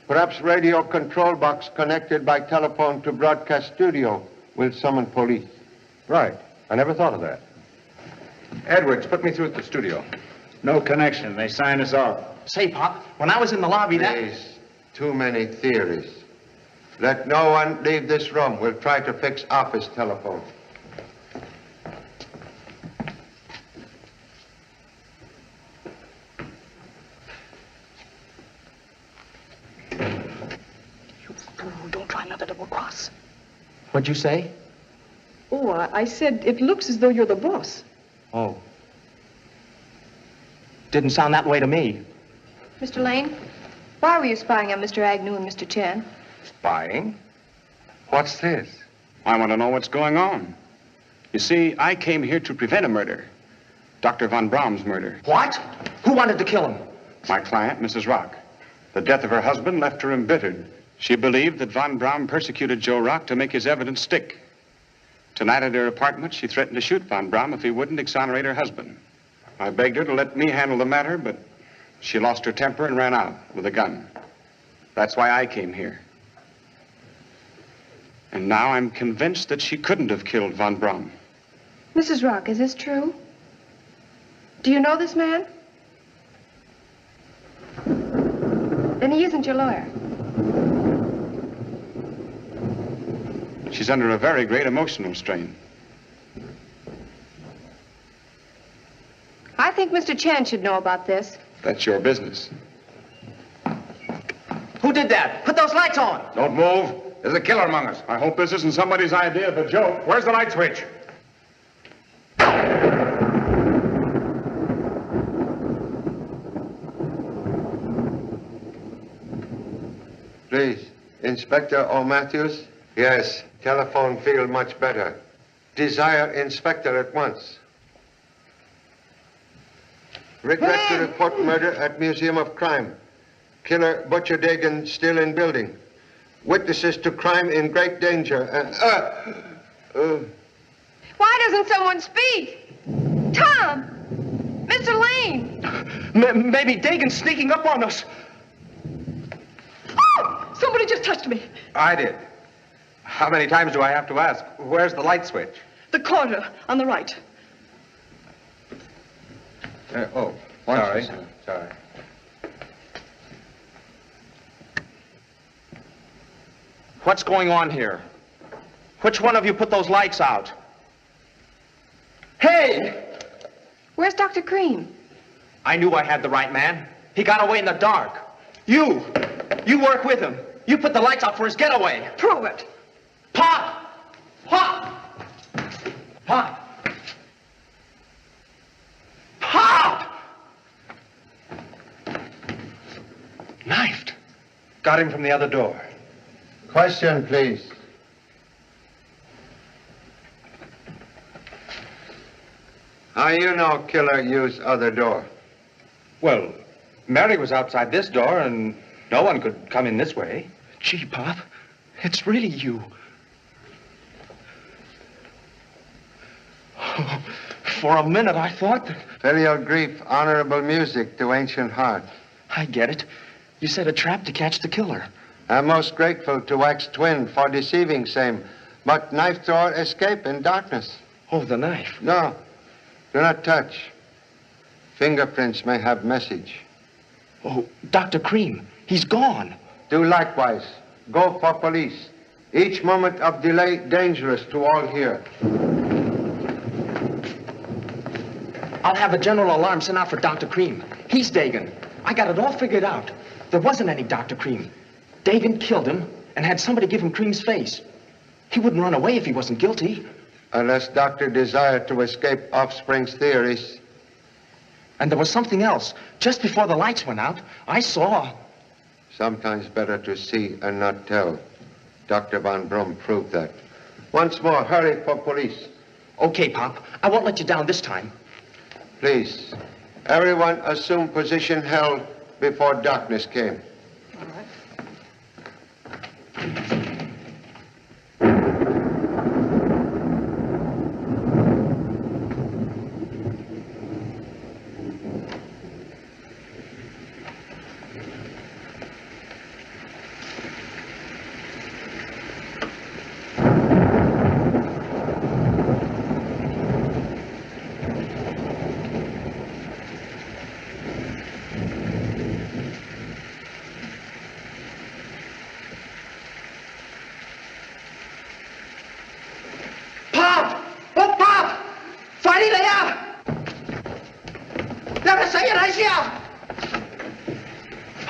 Perhaps radio control box connected by telephone to broadcast studio will summon police.
Right. I never thought of that. Edwards, put me through at the studio.
No connection. They signed us off.
Say, Pop, when I was in the lobby,
Please, too many theories. Let no one leave this room. We'll try to fix office telephone.
You fool, don't try another double cross.
What'd you say?
Oh, I said it looks as though you're the boss.
Oh. Didn't sound that way to me.
Mr. Lane, why were you spying on Mr. Agnew and Mr. Chen?
Spying? What's this?
I want to know what's going on. You see, I came here to prevent a murder. Dr. von Braun's murder.
What? Who wanted to kill him?
My client, Mrs. Rock. The death of her husband left her embittered. She believed that von Braun persecuted Joe Rock to make his evidence stick. Tonight at her apartment, she threatened to shoot von Braun if he wouldn't exonerate her husband. I begged her to let me handle the matter, but she lost her temper and ran out with a gun. That's why I came here. And now I'm convinced that she couldn't have killed von Braun.
Mrs. Rock, is this true? Do you know this man? Then he isn't your lawyer.
She's under a very great emotional strain.
I think Mr. Chan should know about this.
That's your business.
Who did that? Put those lights on.
Don't move. There's a killer among us.
I hope this isn't somebody's idea of a joke.
Where's the light switch?
Please, Inspector O'Matthews? Yes, telephone field much better. Desire Inspector at once. Regret to report murder at Museum of Crime. Killer Butcher Dagan still in building. Witnesses to crime in great danger.
Why doesn't someone speak? Tom! Mr. Lane!
Maybe Dagan's sneaking up on us.
Oh! Somebody just touched me.
I did. How many times do I have to ask? Where's the light switch?
The corner on the right.
Sorry.
What's going on here? Which one of you put those lights out? Hey!
Where's Dr. Cream?
I knew I had the right man. He got away in the dark. You work with him. You put the lights out for his getaway.
Prove it.
Pop! Pop! Pop! Pop!
Knifed. Got him from the other door.
Question, please. How you know killer used other door?
Well, Mary was outside this door, and no one could come in this way.
Gee, Pop, it's really you. Oh, for a minute, I thought that...
Filial grief, honorable music to ancient heart.
I get it. You set a trap to catch the killer.
I'm most grateful to wax twin for deceiving same, but knife thrower escape in darkness.
Oh, the knife?
No, do not touch. Fingerprints may have message.
Oh, Dr. Cream, he's gone.
Do likewise. Go for police. Each moment of delay dangerous to all here.
I'll have a general alarm sent out for Dr. Cream. He's Dagan. I got it all figured out. There wasn't any Dr. Cream. Dagan killed him and had somebody give him Cream's face. He wouldn't run away if he wasn't guilty.
Unless Doctor desired to escape offspring's theories.
And there was something else. Just before the lights went out, I saw...
Sometimes better to see and not tell. Dr. Von Brum proved that. Once more, hurry for police.
Okay, Pop. I won't let you down this time.
Please, everyone assume position held before darkness came.
All right.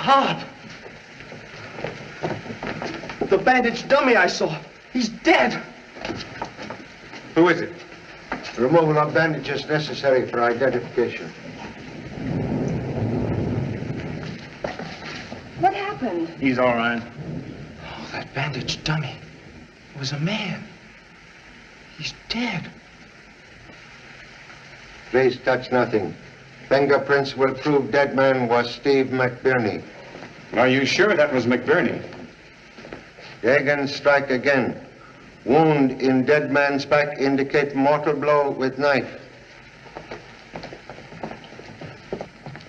Pop! The bandaged dummy I saw. He's dead.
Who is it?
Removal of bandages necessary for identification.
What happened?
He's all right.
Oh, that bandaged dummy. It was a man. He's dead.
Please touch nothing. Fingerprints will prove dead man was Steve McBurney.
Are you sure that was McBurney?
Dagan strike again. Wound in dead man's back indicate mortal blow with knife.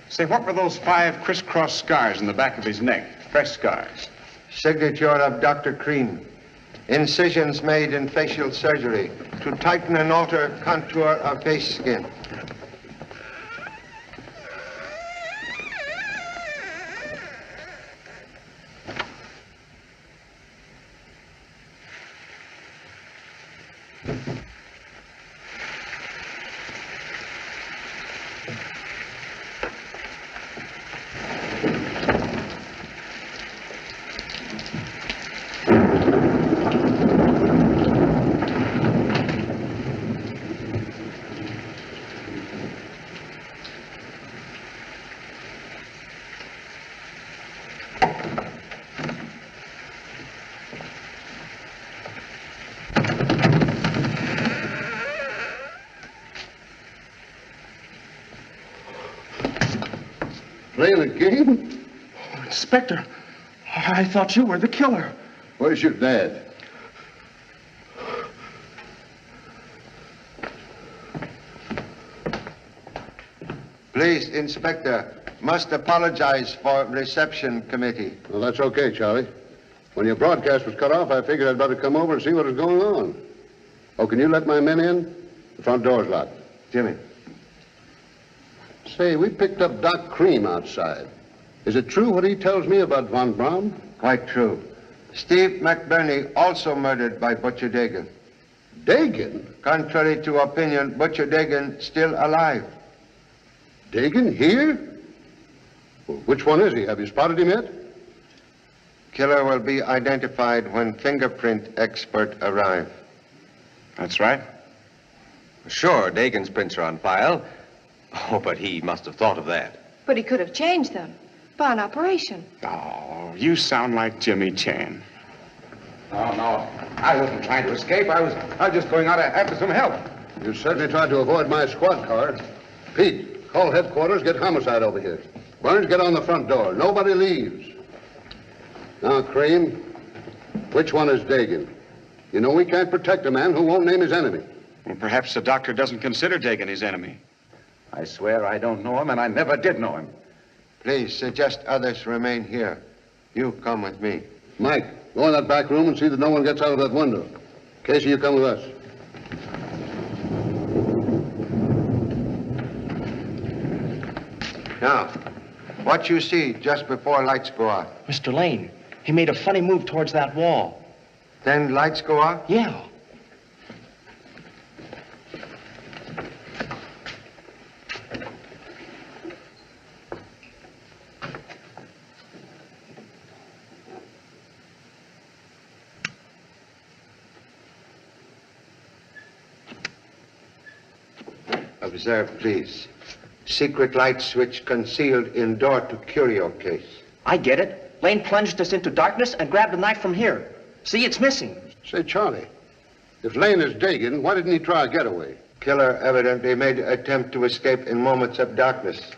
Say, what were those 5 crisscross scars in the back of his neck? Fresh scars.
Signature of Dr. Cream. Incisions made in facial surgery to tighten and alter contour of face skin.
Playing a game?
Oh, Inspector, I thought you were the killer.
Where's your dad?
Please, Inspector, must apologize for reception committee.
Well, that's okay, Charlie. When your broadcast was cut off, I figured I'd better come over and see what was going on. Oh, can you let my men in? The front door's locked.
Jimmy.
Say, we picked up Doc Cream outside. Is it true what he tells me about Von Braun?
Quite true. Steve McBurney also murdered by Butcher Dagan.
Dagan?
Contrary to opinion, Butcher Dagan still alive.
Dagan here? Well, which one is he? Have you spotted him yet?
Killer will be identified when fingerprint expert arrive.
That's right.
Sure, Dagan's prints are on file. Oh, but he must have thought of that.
But he could have changed them by an operation.
Oh, you sound like Jimmy Chan.
Oh, no. I wasn't trying to escape. I was just going out after some help.
You certainly tried to avoid my squad car. Pete, call headquarters, get homicide over here. Burns, get on the front door. Nobody leaves. Now, Cream, which one is Dagan? You know we can't protect a man who won't name his enemy.
Well, perhaps the doctor doesn't consider Dagan his enemy.
I swear I don't know him, and I never did know him.
Please suggest others remain here. You come with me.
Mike, go in that back room and see that no one gets out of that window. Casey, you come with us.
Now, what you see just before lights go out?
Mr. Lane, he made a funny move towards that wall.
Then lights go out?
Yeah.
Observe, please. Secret light switch concealed in door to curio case.
I get it. Lane plunged us into darkness and grabbed a knife from here. See, it's missing.
Say, Charlie, if Lane is Dagan, why didn't he try a getaway?
Killer evidently made an attempt to escape in moments of darkness,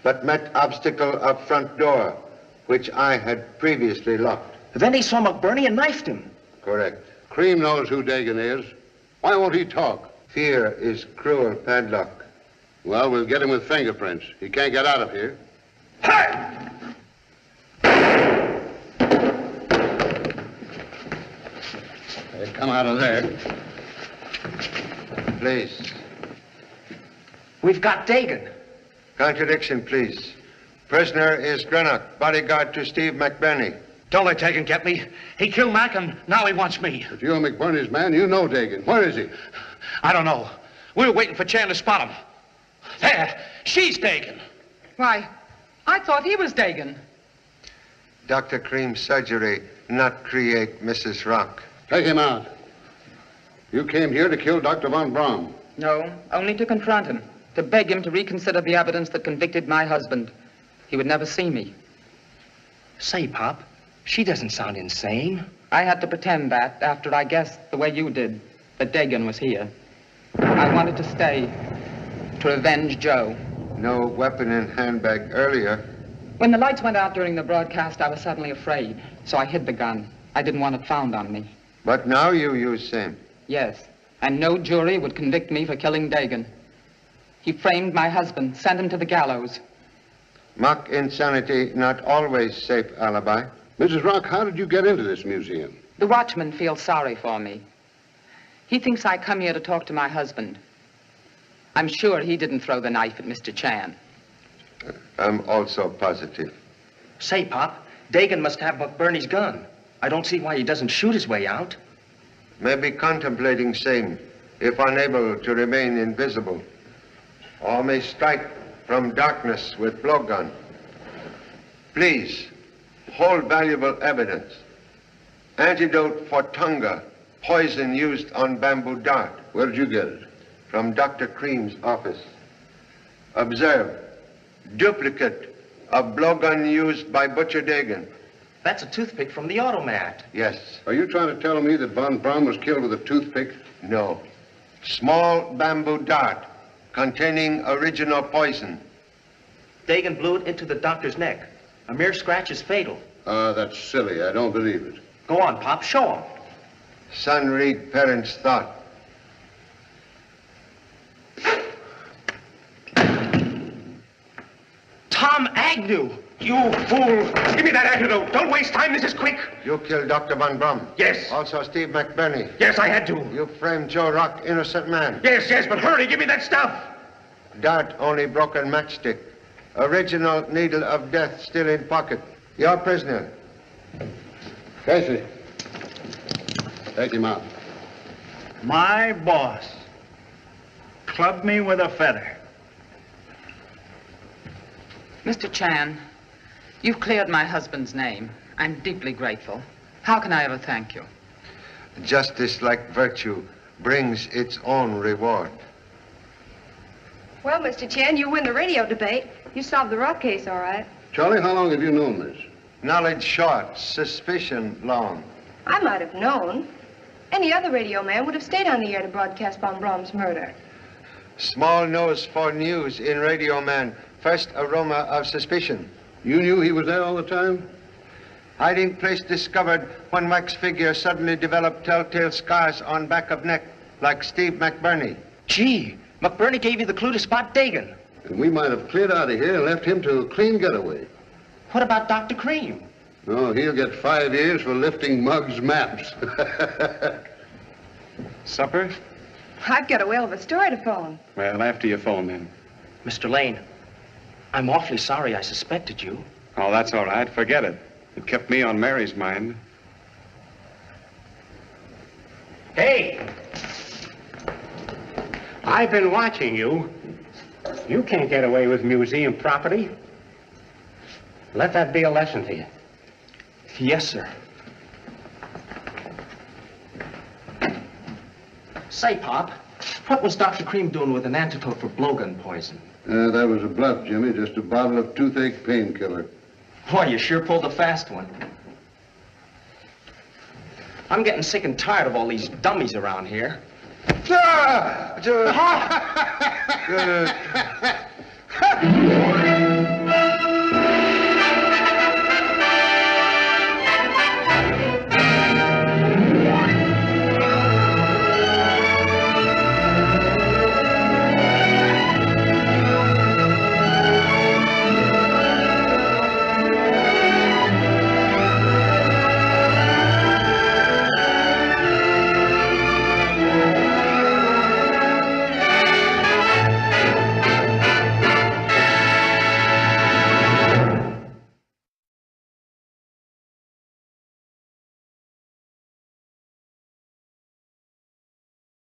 but met obstacle of front door, which I had previously locked.
Then he saw McBurney and knifed him.
Correct.
Cream knows who Dagan is. Why won't he talk?
Fear is cruel padlock.
Well, we'll get him with fingerprints. He can't get out of here. Hey, come out of there.
Please.
We've got Dagan.
Contradiction, please. Prisoner is Greenock, bodyguard to Steve McBurney.
Don't let Dagan get me. He killed Mac, and now he wants me.
If you're McBurney's man, you know Dagan. Where is he?
I don't know. We were waiting for Chan to spot him. There, she's Dagan.
Why, I thought he was Dagan.
Dr. Cream's surgery not create Mrs. Rock.
Take him out. You came here to kill Dr. Von Braun.
No, only to confront him, to beg him to reconsider the evidence that convicted my husband. He would never see me.
Say, Pop, she doesn't sound insane.
I had to pretend that after I guessed the way you did that Dagan was here. I wanted to stay to avenge Joe.
No weapon in handbag earlier.
When the lights went out during the broadcast, I was suddenly afraid, so I hid the gun. I didn't want it found on me.
But now you use same.
Yes, and no jury would convict me for killing Dagan. He framed my husband, sent him to the gallows.
Mock insanity, not always safe alibi.
Mrs. Rock, how did you get into this museum?
The watchman feels sorry for me. He thinks I come here to talk to my husband. I'm sure he didn't throw the knife at Mr. Chan.
I'm also positive.
Say, Pop, Dagan must have McBurney's gun. I don't see why he doesn't shoot his way out.
Maybe contemplating same, if unable to remain invisible. Or may strike from darkness with blowgun. Please, hold valuable evidence. Antidote for Tonga, poison used on bamboo dart.
Where did you get it?
From Dr. Cream's office. Observe, duplicate of blowgun used by Butcher Dagan.
That's a toothpick from the automat.
Yes.
Are you trying to tell me that Von Braun was killed with a toothpick?
No. Small bamboo dart containing original poison.
Dagan blew it into the doctor's neck. A mere scratch is fatal.
That's silly. I don't believe it.
Go on, Pop. Show him.
Son read parents' thought.
Tom Agnew! You fool! Give me that antidote. Don't waste time. This is quick.
You killed Dr. Von Braun.
Yes.
Also Steve McBurney.
Yes, I had to.
You framed Joe Rock, innocent man.
Yes, but hurry. Give me that stuff.
Dart, only broken matchstick. Original needle of death still in pocket. Your prisoner.
Casey. Take him out.
My boss. Clubbed me with a feather.
Mr. Chan, you've cleared my husband's name. I'm deeply grateful. How can I ever thank you?
Justice, like virtue, brings its own reward.
Well, Mr. Chen, you win the radio debate. You solved the rock case, all right.
Charlie, how long have you known this?
Knowledge short, suspicion long.
I might have known. Any other radio man would have stayed on the air to broadcast von Braun's murder.
Small nose for news in Radio Man. First aroma of suspicion.
You knew he was there all the time?
Hiding place discovered when Mike's figure suddenly developed telltale scars on back of neck, like Steve McBurney.
Gee, McBurney gave you the clue to spot Dagan.
And we might have cleared out of here and left him to a clean getaway.
What about Dr. Cream?
Oh, he'll get 5 years for lifting Muggs' maps.
Supper?
I've got a whale of a story to phone.
Well, after you phone then.
Mr. Lane, I'm awfully sorry I suspected you.
Oh, that's all right. Forget it. It kept me on Mary's mind.
Hey! I've been watching you. You can't get away with museum property. Let that be a lesson to you.
Yes, sir. Say, Pop, what was Dr. Cream doing with an antidote for blowgun poison?
That was a bluff, Jimmy. Just a bottle of toothache painkiller.
Boy, you sure pulled a fast one. I'm getting sick and tired of all these dummies around here.
Ah!